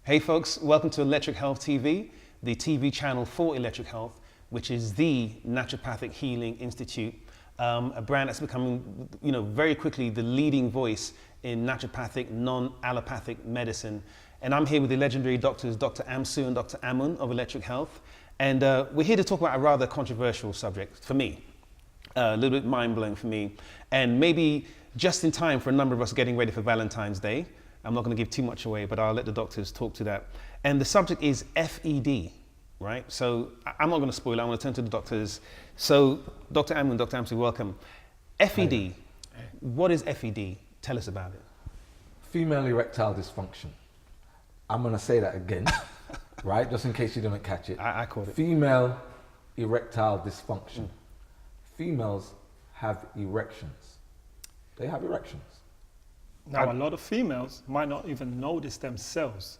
Hey folks, welcome to Electric Health TV, the TV channel for electric health, which is the Naturopathic Healing Institute, a brand that's becoming, very quickly the leading voice in naturopathic, non-allopathic medicine. And I'm here with the legendary doctors, Dr. Amsu and Dr. Amun of Electric Health. And we're here to talk about a rather controversial subject for me, a little bit mind-blowing for me, and maybe just in time for a number of us getting ready for Valentine's Day. I'm not going to give too much away, but I'll let the doctors talk to that. And the subject is F.E.D, right? So I'm not going to spoil it. I'm going to turn to the doctors. So Dr. Amun, Dr. Amsu, welcome. F.E.D, what is F.E.D? Tell us about it. Female erectile dysfunction. I'm going to say that again, right? Just in case you didn't catch it. I caught it. Female erectile dysfunction. Females have erections. They have erections. Now, a lot of females might not even notice themselves.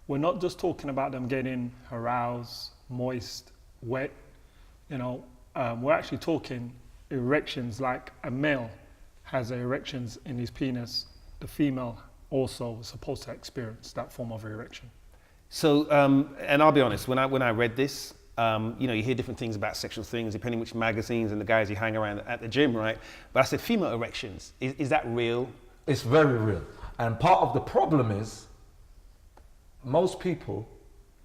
We're not just talking about them getting aroused, moist, wet. We're actually talking erections like a male has erections in his penis. The female also is supposed to experience that form of erection. So, and I'll be honest, when I read this, you hear different things about sexual things, depending which magazines and the guys you hang around at the gym, right? But I said, female erections, is that real? It's very real. And part of the problem is most people,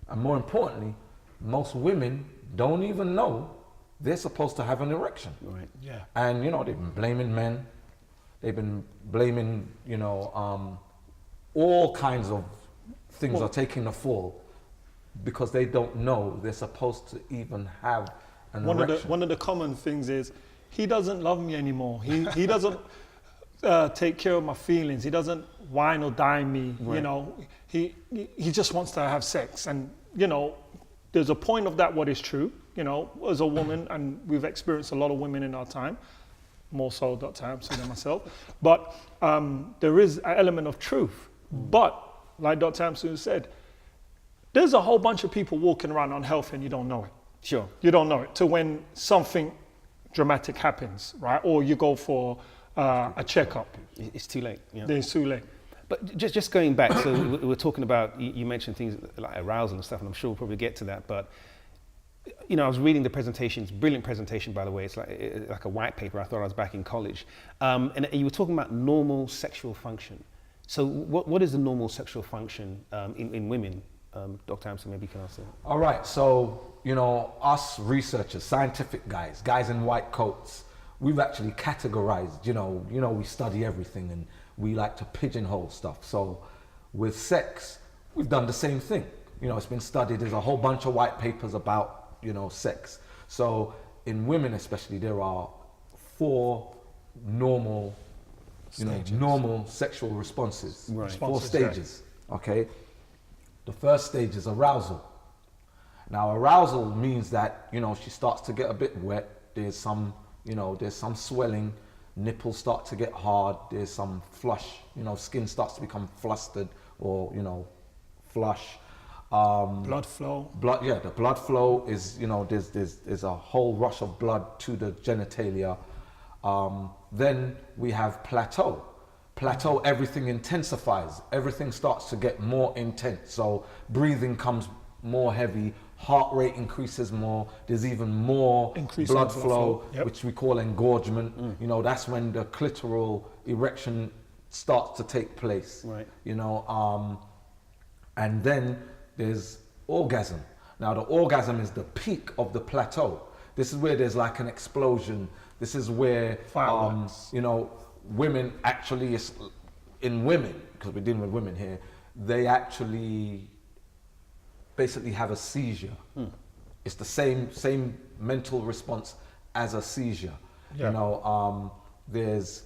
and more importantly, most women don't even know they're supposed to have an erection. Right. Yeah. And, they've been blaming men. They've been blaming, all kinds of things are taking the fall because they don't know they're supposed to even have an erection. One of the common things is, he doesn't love me anymore. He doesn't take care of my feelings. He doesn't wine or dine me. Right. He just wants to have sex. And, there's a point of that what is true, as a woman, and we've experienced a lot of women in our time, more so Dr. Amsu than myself. But there is an element of truth. But, like Dr. Amsu said, there's a whole bunch of people walking around unhealthy and you don't know it. Sure. You don't know it till when something dramatic happens, right? Or you go for a checkup. It's too late. Yeah. Then it's too late. But just going back, so we're talking about, you mentioned things like arousal and stuff, and I'm sure we'll probably get to that, but I was reading the presentations, brilliant presentation, by the way. It's like a white paper. I thought I was back in college. And you were talking about normal sexual function. So what is the normal sexual function in women? Dr. Amson, maybe you can answer. All right, so, us researchers, scientific guys in white coats, we've actually categorized, we study everything and we like to pigeonhole stuff. So with sex, we've done the same thing. It's been studied. There's a whole bunch of white papers about, sex. So in women especially, there are 4 normal, normal sexual responses. Right. 4 stages, okay? The first stage is arousal. Now arousal means that, she starts to get a bit wet. There's some swelling, nipples start to get hard, there's some flush, skin starts to become flustered or, flush. Blood flow. The blood flow is, there's a whole rush of blood to the genitalia. Then we have plateau. Plateau, everything intensifies. Everything starts to get more intense. So breathing comes more heavy, heart rate increases more, there's even more blood flow, yep. which we call engorgement. That's when the clitoral erection starts to take place. Right. And then there's orgasm. Now the orgasm is the peak of the plateau. This is where there's like an explosion. This is where, women actually, in women, because we're dealing with women here, they actually basically have a seizure. It's the same mental response as a seizure. Yeah. There's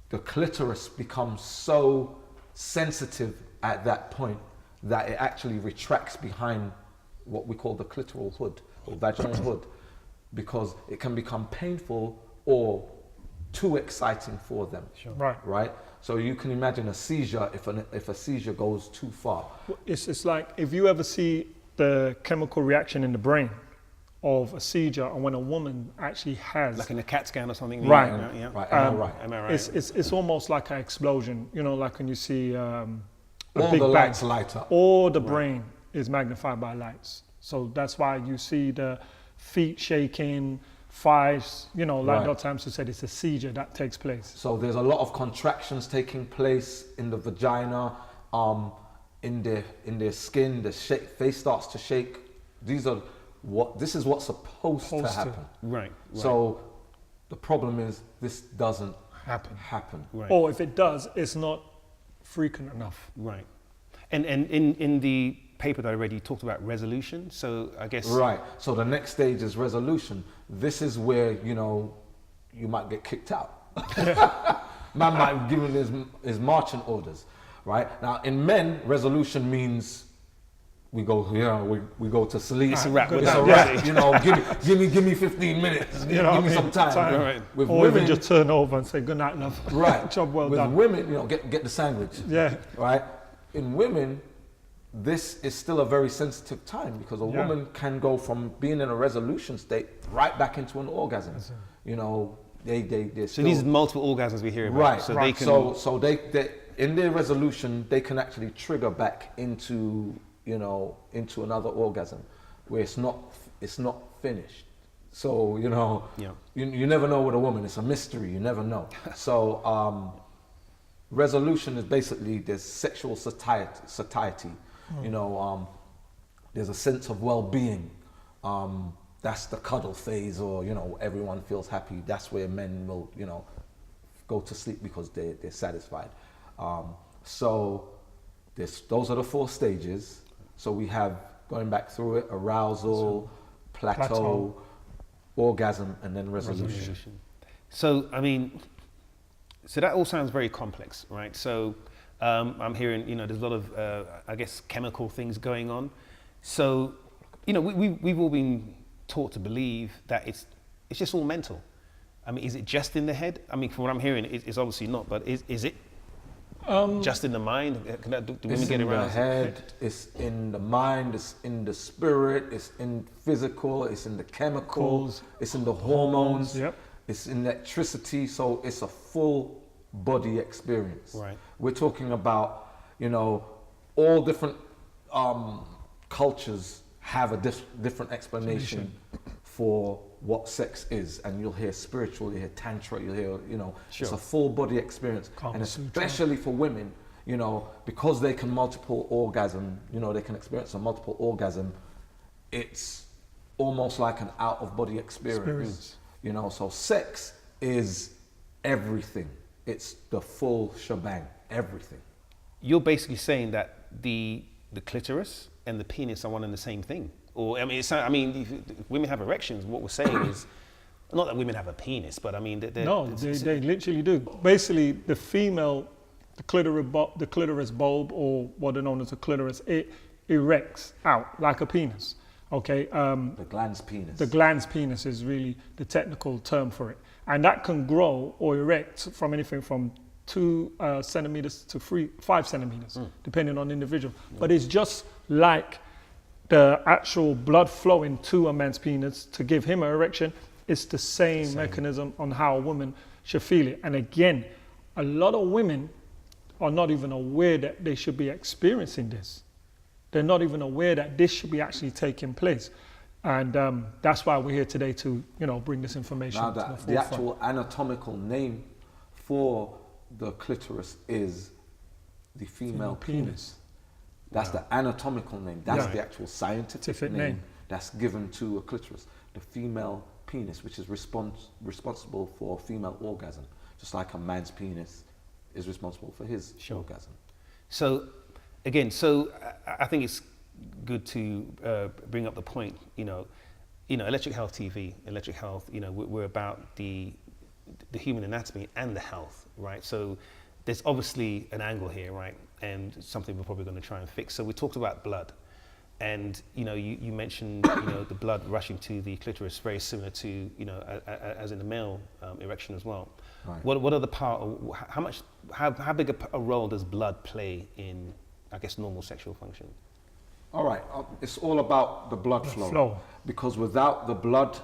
the clitoris becomes so sensitive at that point that it actually retracts behind what we call the clitoral hood or vaginal hood, because it can become painful or too exciting for them. Sure. Right. So you can imagine a seizure if a seizure goes too far. It's like if you ever see the chemical reaction in the brain of a seizure, and when a woman actually has, like in a CAT scan or something. Right. Yeah. Right. It's almost like an explosion. Like when you see All big the bang. lights light up. Or the brain is magnified by lights. So that's why you see the feet shaking, thighs, you know, like Right. Dr. Hampson said, it's a seizure that takes place. So there's a lot of contractions taking place in the vagina, in their skin. The face starts to shake. This is what's supposed to happen. Right. So the problem is this doesn't happen. Right. Or if it does, it's not frequent enough. Right. And in the paper that I read, you talked about resolution. So I guess. Right. So the next stage is resolution. This is where, you know, you might get kicked out. Man might give him his marching orders. Right. Now in men, resolution means we go, you know, we go to sleep. It's a wrap. It's a wrap. You know, give me 15 minutes. You know give me what I some mean? time. Right. With Or women, even just turn over and say, good night, love. right. Job well With done. women, you know, get the sandwich. Yeah. Right. In women, this is still a very sensitive time because a Yeah. woman can go from being in a resolution state right back into an orgasm. You know, they're So still, these multiple orgasms we hear about. right. So right. they can. So they in their resolution they can actually trigger back into, you know, into another orgasm where it's not finished. So, you know, Yeah. you never know with a woman. It's a mystery. You never know. So resolution is basically there's sexual satiety. You know, there's a sense of well-being. That's the cuddle phase, or, you know, everyone feels happy. That's where men will, you know, go to sleep because they're satisfied. So those are the 4 stages. So we have, going back through it, arousal, plateau, orgasm, and then resolution. So I mean, so that all sounds very complex, right? So I'm hearing, you know, there's a lot of, I guess, chemical things going on. So, you know, we've all been taught to believe that it's just all mental. I mean, is it just in the head? I mean, from what I'm hearing, it's obviously not, but is it just in the mind? Do women get around? It's in the head, it's in the mind, it's in the spirit, it's in physical, it's in the chemicals, it's in the hormones, Yep. it's in electricity. So it's a full body experience. Right. We're talking about, you know, all different cultures have a different explanation for what sex is, and you'll hear spiritual, you'll hear tantra, you'll hear, you know, it's a full body experience. And especially for women, you know, because they can multiple orgasm, you know, they can experience a multiple orgasm, it's almost like an out of body experience. You know, so sex is everything. It's the full shebang, everything. You're basically saying that the clitoris and the penis are one and the same thing. Or, I mean, if women have erections, what we're saying is, not that women have a penis, but I mean, they Literally do. Basically, the female, the clitoris bulb, or what are known as the clitoris, it erects out like a penis. Okay. The glans penis. The glans penis is really the technical term for it, and that can grow or erect from anything from 2 centimeters to 5 centimeters, depending on the individual. But it's just like the actual blood flowing to a man's penis to give him an erection. It's the same mechanism on how a woman should feel it. And again, a lot of women are not even aware that they should be experiencing this. They're not even aware that this should be actually taking place. And that's why we're here today to, you know, bring this information Now to the that forefront. the actual anatomical name for the clitoris is the female penis. That's the anatomical name. That's the actual scientific name that's given to a clitoris. The female penis, which is responsible for female orgasm, just like a man's penis is responsible for his orgasm. So, again, I think it's good to bring up the point. You know, Electric Health TV, Electric Health. You know, we're about the human anatomy and the health, right? So, there's obviously an angle here, right? And something we're probably going to try and fix. So we talked about blood, and you know, you mentioned the blood rushing to the clitoris, very similar to as in the male erection as well. Right. What are the part? How big a role does blood play in, I guess, normal sexual function? All right, it's all about the blood flow. Because without the blood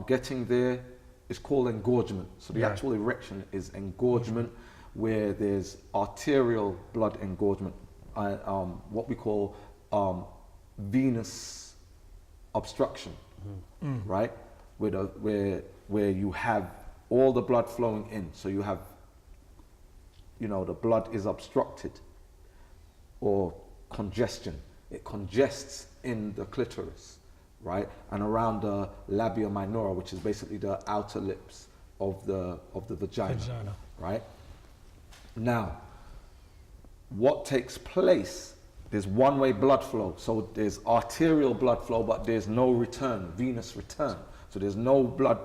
getting there, it's called engorgement. So the actual erection is engorgement, where there's arterial blood engorgement what we call venous obstruction, right? Where you have all the blood flowing in, so you have, the blood is obstructed, or congestion. It congests in the clitoris, right, and around the labia minora, which is basically the outer lips of the vagina, right? Now, what takes place? There's one-way blood flow, so there's arterial blood flow, but there's no return, venous return. So there's no blood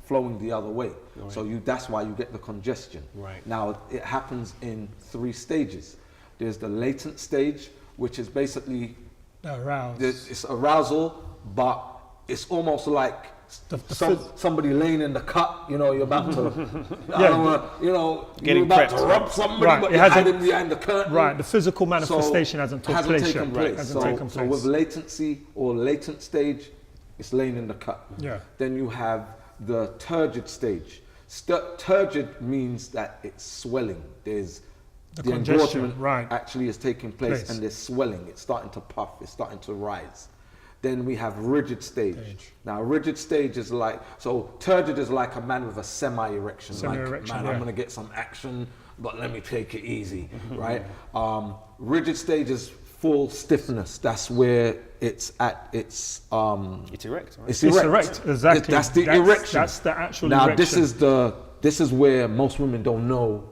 flowing the other way. Right. So that's why you get the congestion. Right. Now, it happens in 3 stages. There's the latent stage, which is basically it's arousal, but it's almost like somebody laying in the cut. You're about to, Getting you're about prepped. to rub somebody, Right. but It you're hasn't- hiding behind the curtain. Right, the physical manifestation hasn't taken place yet. taken Right, place. hasn't taken So place. with latency or latent stage, it's laying in the cut. Yeah. Then you have the turgid stage. Turgid means that it's swelling. There's The the congestion, engorgement right. actually is taking place, and there's swelling. It's starting to puff. It's starting to rise. Then we have rigid stage. Now, rigid stage is like, so turgid is like a man with a semi-erection. Semi-erection, like, man, yeah. I'm going to get some action, but let me take it easy, right? Rigid stage is full stiffness. That's where it's at its It's erect, right? It's It's erect. erect, exactly. That's the erection. That's the actual now, erection. this is where most women don't know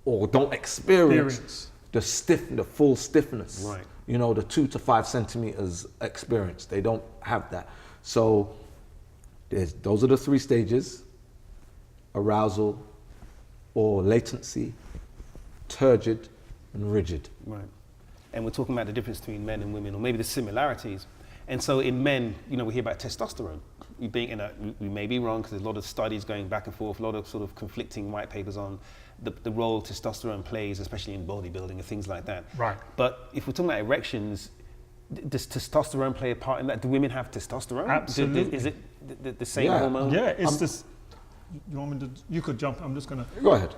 or don't experience the full stiffness. Right. The 2 to 5 centimeters experience. They don't have that. So those are the 3 stages: arousal or latency, turgid, and rigid. Right. And we're talking about the difference between men and women, or maybe the similarities. And so in men, we hear about testosterone. We may be wrong, because there's a lot of studies going back and forth, a lot of sort of conflicting white papers on the role testosterone plays, especially in bodybuilding and things like that. Right. But if we're talking about erections, does testosterone play a part in that? Do women have testosterone? Absolutely. Is it the same hormone? Yeah, it's this. You want me to? You could jump. I'm just gonna. Go ahead.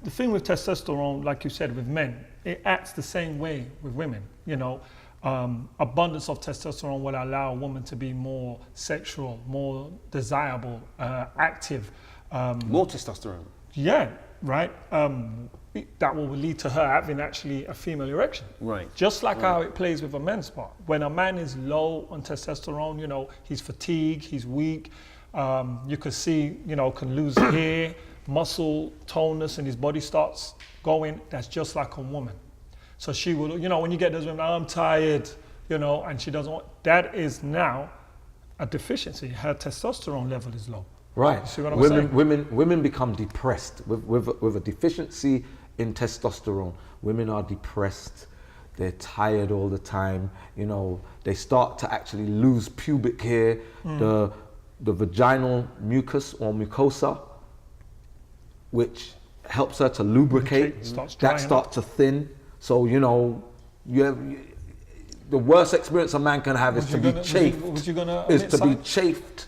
The thing with testosterone, like you said, with men, it acts the same way with women. Abundance of testosterone will allow a woman to be more sexual, more desirable, active. More testosterone. Yeah, right. That will lead to her having actually a female erection. Right. Just like how it plays with a men's part. When a man is low on testosterone, he's fatigued, he's weak. You could see, can lose hair, muscle tonus, and his body starts going. That's just like a woman. So she will, when you get those women, I'm tired, and she doesn't want, that is now a deficiency. Her testosterone level is low. Right. You see what I'm saying? Women become depressed with a deficiency in testosterone. Women are depressed. They're tired all the time. They start to actually lose pubic hair. The vaginal mucus or mucosa, which helps her to lubricate, Starts that drying starts to thin. So you have the worst experience a man can have is to be chafed. Is to be chafed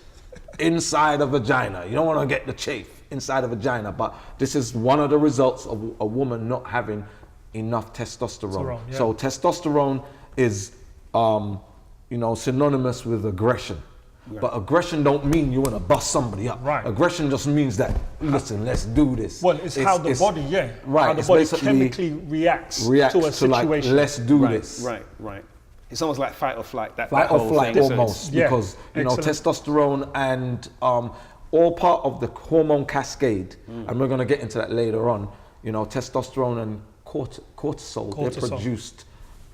inside a vagina. You don't want to get the chafe inside a vagina, but this is one of the results of a woman not having enough testosterone. Yeah. So testosterone is, synonymous with aggression. Right. But aggression don't mean you want to bust somebody up. Right. Aggression just means that, listen, let's do this. Well, it's how the body, right, how the it's body basically chemically reacts to a situation. like, let's do this. Right. It's almost like fight or flight. That Fight or whole flight thing. So almost, Yeah, because excellent. testosterone and all part of the hormone cascade, and we're going to get into that later on. Testosterone and cortisol.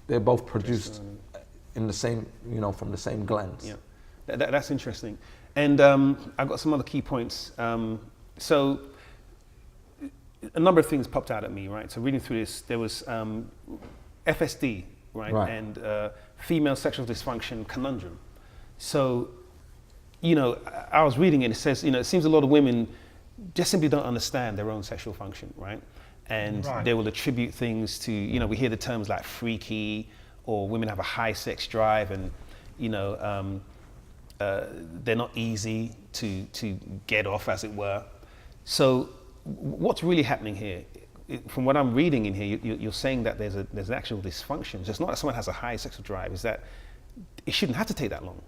They're both produced in the same, from the same glands. Yeah, that's interesting. And I've got some other key points. So a number of things popped out at me, right? So reading through this, there was F.E.D, right? And female sexual dysfunction conundrum. So, I was reading it, and it says, it seems a lot of women just simply don't understand their own sexual function, right? And they will attribute things to, we hear the terms like freaky, or women have a high sex drive, and, they're not easy to get off, as it were. So what's really happening here? from what I'm reading in here, you're saying that there's an actual dysfunction. So it's not that someone has a high sexual drive, it's that it shouldn't have to take that long.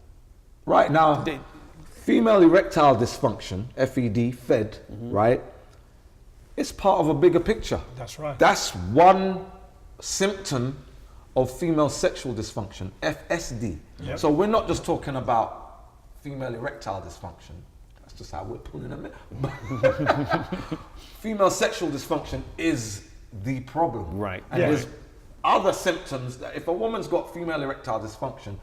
Right now, female erectile dysfunction, F.E.D, F.E.D, right? It's part of a bigger picture. That's right. That's one symptom of female sexual dysfunction, F.S.D. Yep. So we're not just talking about female erectile dysfunction. That's just how we're pulling them in. Female sexual dysfunction is the problem. Right. And there's other symptoms that if a woman's got female erectile dysfunction,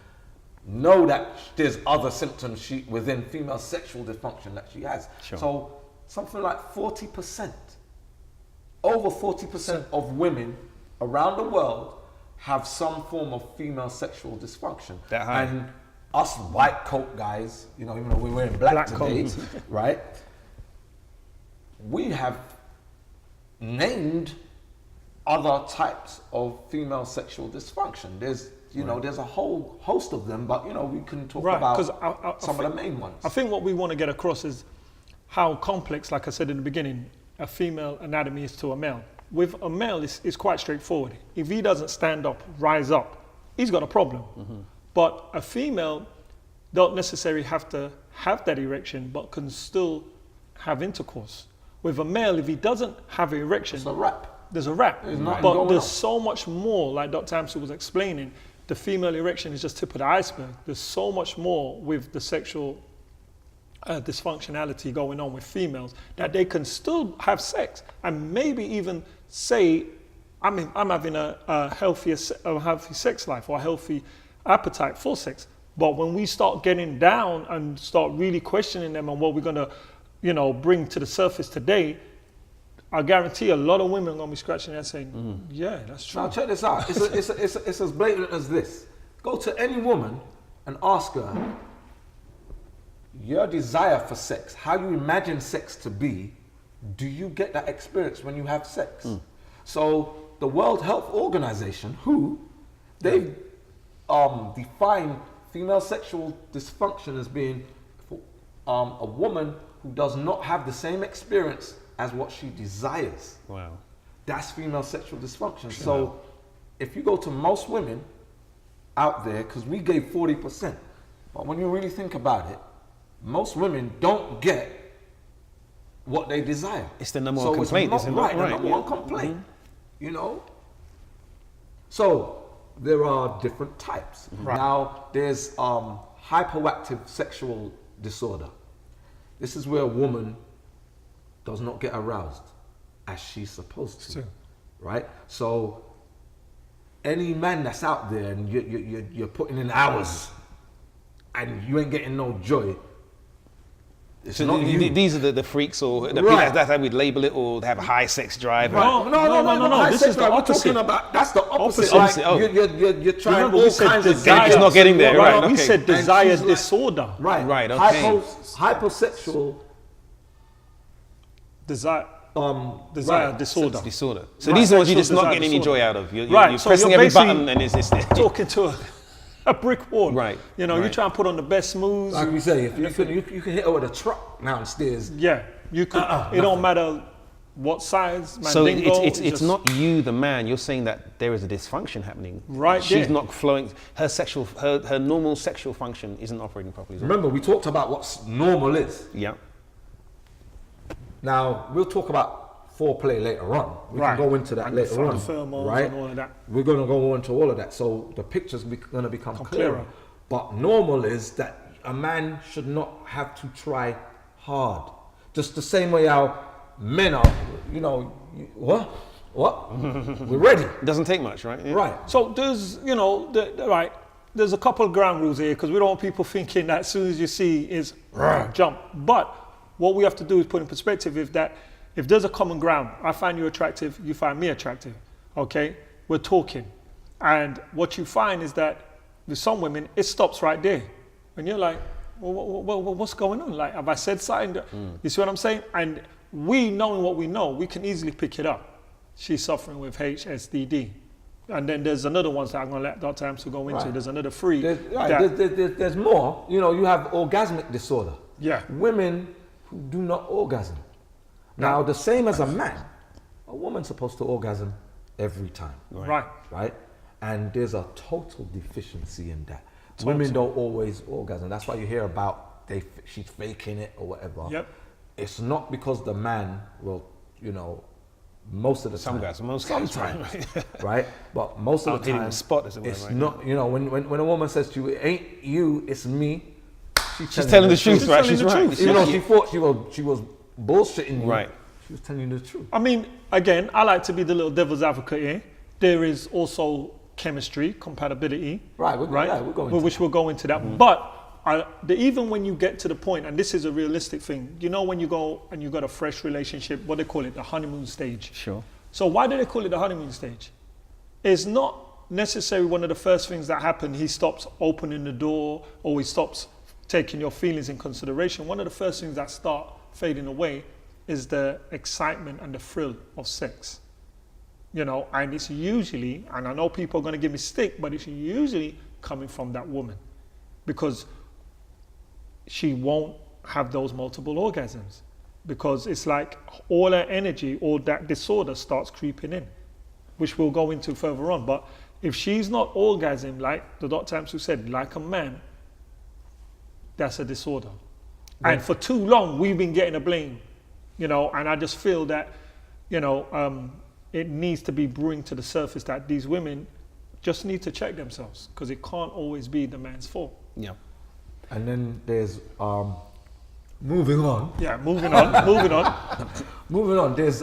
know that there's other symptoms within female sexual dysfunction that she has. Sure. So something like 40%, over 40% of women around the world have some form of female sexual dysfunction. That high. And us white coat guys, you know, even though we're wearing black today, coats. right? We have named other types of female sexual dysfunction. There's, you know, there's a whole host of them, but you know, we can talk about some of the main ones. I think what we want to get across is how complex, like I said in the beginning, a female anatomy is to a male. With a male, it's quite straightforward. If he doesn't stand up, rise up, he's got a problem. But a female don't necessarily have to have that erection, but can still have intercourse. With a male, if he doesn't have an erection, It's a wrap. there's a wrap. There's nothing But going there's on. so much more, like Dr. Amsel was explaining, the female erection is just tip of the iceberg. There's so much more with the sexual dysfunctionality going on with females that they can still have sex and maybe even say, I'm having a healthy sex life or a healthy appetite for sex. But when we start getting down and start really questioning them on what we're gonna, you know, bring to the surface today, I guarantee a lot of women are gonna be scratching their head saying, yeah, that's true. Now check this out. It's as blatant as this. Go to any woman and ask her your desire for sex, how you imagine sex to be. Do you get that experience when you have sex? So the World Health Organization, they've defined female sexual dysfunction as being a woman who does not have the same experience as what she desires. Wow. That's female sexual dysfunction. So if you go to most women out there, because we gave 40%, but when you really think about it, most women don't get what they desire. It's the number one complaint, isn't it? Right, the Right, number yeah. one complaint, you know? So there are different types. Right. Now there's hypoactive sexual disorder. This is where a woman does not get aroused as she's supposed to, Sure. right? So any man that's out there and you're putting in hours and you ain't getting no joy, it's So not you. these are the freaks, or the people Right. that's how we'd label it, or they have a high sex drive. Right. No. This is the opposite. We're talking about, that's the opposite. Opposite, oh. You're trying Remember, all we said kinds of desire. It's not getting there, right, We okay. said And desire she's like- disorder. Right. Right, okay. Hyposexual. Desire Right. disorder. Disorder. So these are the ones you're just Sexual not desire getting any disorder. joy out of. You're Right, so pressing you're every basically button and it's Talking to a brick wall. Right, You know, you right. try and put on the best moves. Like we say, if you can hit her with a truck downstairs. Yeah, you could. It don't matter what size. So mandingo, it's just- not you, the man. You're saying that there is a dysfunction happening. Right She's there. not flowing. Her normal sexual function isn't operating properly. is it? Remember, we talked about what normal is. Yeah. Now we'll talk about foreplay later on. We Right. can go into that And later the on, pheromones right? and all of that. We're going to go into all of that, so the picture's going to become clearer. clearer. But normal is that a man should not have to try hard, just the same way how men are. You know, what? We're ready, It doesn't take much, right? Yeah. right? So there's, you know, right. There's a couple of ground rules here because we don't want people thinking that as soon as you see is jump. But what we have to do is put in perspective if there's a common ground, I find you attractive, you find me attractive, okay? We're talking. And what you find is that with some women, it stops right there. And you're like, well, what's going on? Like, have I said something? You see what I'm saying? And we, knowing what we know, we can easily pick it up. She's suffering with HSDD. And then there's another ones that I'm going to let Dr. Amsel go into. Right. There's another three. There's more. You know, you have orgasmic disorder. Yeah. Women who do not orgasm. Now, the same as a man, A woman's supposed to orgasm every time, Right. right? And there's a total deficiency in that. Women don't always orgasm. That's why you hear about she's faking it or whatever. Yep. It's not because the man will, you know, most of the Some time. guys, most guys, Sometimes, right? But most of the Hitting time, the spot, as it were, it's right? not. You know, when a woman says to you, "It ain't you, it's me," She's telling the truth, right? telling She's the right. truth. Even though she thought she was bullshitting you, Right. she was telling you the truth. I mean, again, I like to be the little devil's advocate here. There is also chemistry, compatibility. Right, we'll go into which we'll go into that. But even when you get to the point, and this is a realistic thing, you know, when you go and you got a fresh relationship, what they call it, the honeymoon stage. Sure. So why do they call it the honeymoon stage? It's not necessarily one of the first things that happen. He stops opening the door, or he stops taking your feelings in consideration. One of the first things that start fading away is the excitement and the thrill of sex. You know, and it's usually, and I know people are going to give me stick, but it's usually coming from that woman, because she won't have those multiple orgasms, because it's like all her energy, all that disorder starts creeping in, which we'll go into further on. But if she's not orgasming, like the Dr. Amsu said, like a man, that's a disorder. Yeah. And for too long, we've been getting a blame, you know, and I just feel that, you know, it needs to be brewing to the surface that these women just need to check themselves, because it can't always be the man's fault. Yeah. And then there's moving on. Yeah, moving on, moving on. Moving on. There's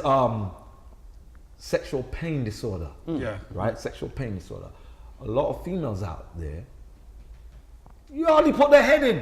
sexual pain disorder. Yeah. Right? Sexual pain disorder. A lot of females out there, you hardly put their head in.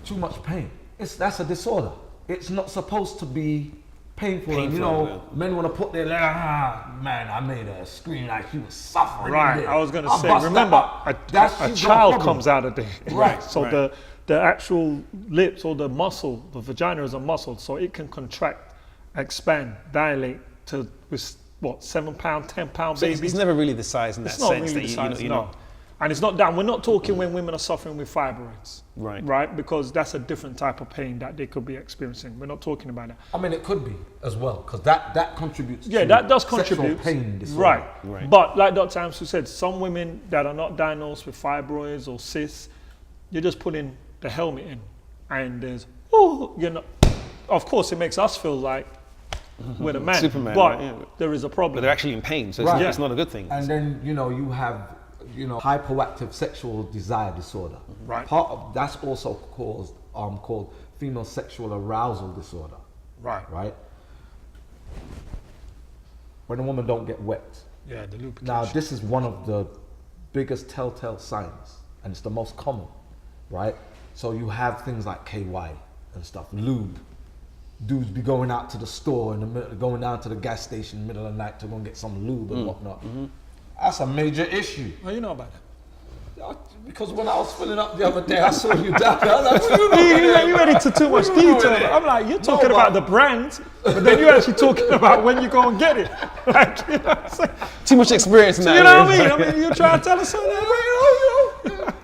Too much pain. That's a disorder. It's not supposed to be painful. And, you know, men want to put their man, I made her scream like she was suffering. Right. There. I was going to I'll say, bust remember, that a she's got child problem. comes out of there. Right. So Right. the actual lips or the muscle, the vagina is a muscle, so it can contract, expand, dilate to, what, 7 pound, 10 pound So babies. it's never really the size in that It's not sense really that the you size, know, no. And it's not that. We're not talking when women are suffering with fibroids. Right. Right? Because that's a different type of pain that they could be experiencing. We're not talking about that. I mean, it could be as well, because that contributes Yeah, to that does sexual contribute. pain disorder. Right. Right. But like Dr. Amsu said, some women that are not diagnosed with fibroids or cysts, you're just putting the helmet in, and there's, of course it makes us feel like we're the man, Superman, but right, yeah. there is a But problem. they're actually in pain, so Right. it's not a good thing. And then, you know, you have, you know, hypoactive sexual desire disorder. Right. Part of that's also called female sexual arousal disorder. Right. Right. When a woman don't get wet. Yeah, the lubrication. Now, this is one of the biggest telltale signs, and it's the most common, right? So you have things like KY and stuff, lube. Dudes be going out to the store in the middle, going down to the gas station in the middle of the night to go and get some lube and whatnot. That's a major issue. How you know about that? Because when I was filling up the other day, I saw you down there. I was like, what you doing? You went into too much What you doing detail. there? I'm like, you're talking but- about the brand, but then you're actually talking about when you go and get it. Like, you know what I'm saying? Too much experience in that You know what I area. mean? I mean, you're trying to tell us something.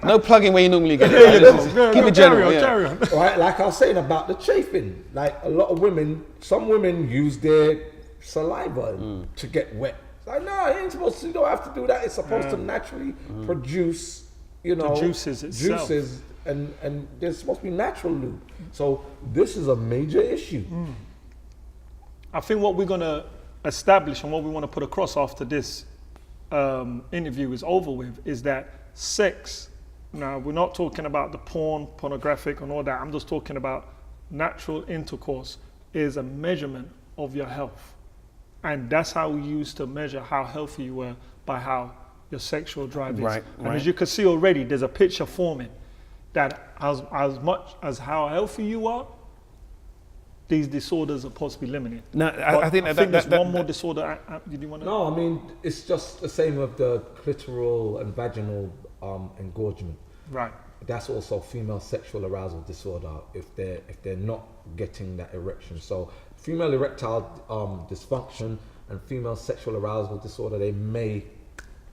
No plugging where you normally get There you it. go. Keep it general. Yeah. Carry on. Right, like I was saying about the chafing. Like a lot of women, some women use their saliva to get wet. It's like, no, you ain't supposed to. You don't have to do that. It's supposed to naturally produce, you know, juices itself. juices, and there's supposed to be natural lube. So this is a major issue. I think what we're going to establish and what we want to put across after this interview is over with is that sex, now we're not talking about the pornographic and all that, I'm just talking about natural intercourse is a measurement of your health. And that's how we used to measure how healthy you were, by how your sexual drive is. Right, and right. as you can see already, there's a picture forming that as much as how healthy you are, these disorders are supposed to be limited. No, But I think there's one more disorder. Did you want to? No, I mean it's just the same with the clitoral and vaginal engorgement. Right. That's also female sexual arousal disorder if they're not getting that erection. So female erectile dysfunction and female sexual arousal disorder, they may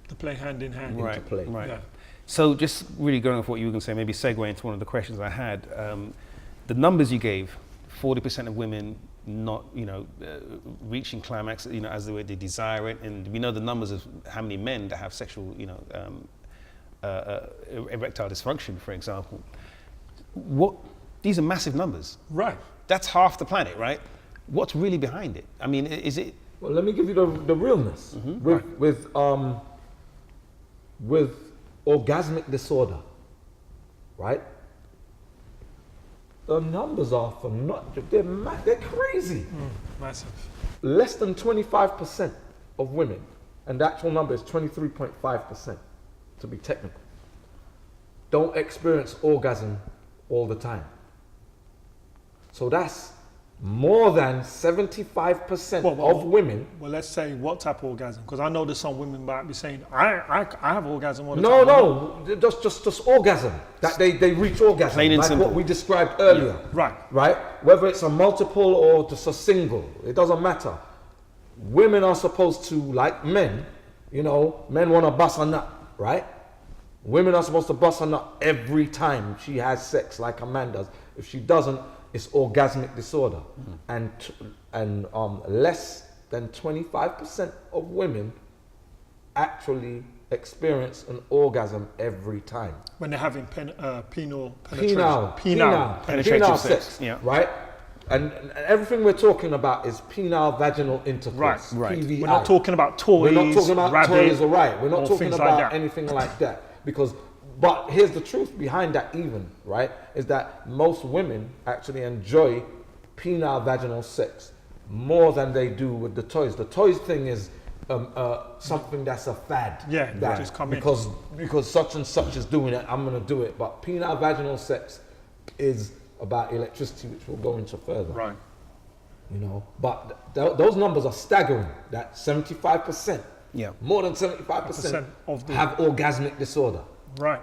To play hand in hand. Right, play. right. Yeah. So just really going off what you were going to say, maybe segue into one of the questions I had. The numbers you gave, 40% of women not, reaching climax, as the way they desire it. And we know the numbers of how many men that have sexual, erectile dysfunction, for example. These are massive numbers. Right. That's half the planet, right? What's really behind it? I mean, is it? Well, let me give you the realness. With orgasmic disorder, right? The numbers are they're crazy. Massive. Less than 25% of women, and the actual number is 23.5% to be technical, don't experience orgasm all the time. So that's more than 75% of women. Well, let's say what type of orgasm? Because I know there's some women might be saying, I have orgasm all the No, time. no, just orgasm. That they reach orgasm. Plain and like simple. what we described earlier. Right. Right? Whether it's a multiple or just a single, it doesn't matter. Women are supposed to, like men, men want to bust a nut, right? Women are supposed to bust a nut every time she has sex, like a man does. If she doesn't, it's orgasmic disorder. And less than 25% of women actually experience an orgasm every time. When they're having penile Penetrative sex, yeah. right? And everything we're talking about is penile vaginal intercourse, Right. PVI. We're not talking about toys, We're not talking about rabbit, toys, all right? We're not or talking things about like that. anything like that. But here's the truth behind that even, right? Is that most women actually enjoy penile vaginal sex more than they do with the toys. The toys thing is something that's a fad. Yeah, that just come in. because such and such is doing it, I'm gonna do it. But penile vaginal sex is about electricity, which we'll go into further. Right. But those numbers are staggering. That 75%, Yeah. more than 75% of the- have orgasmic disorder. Right.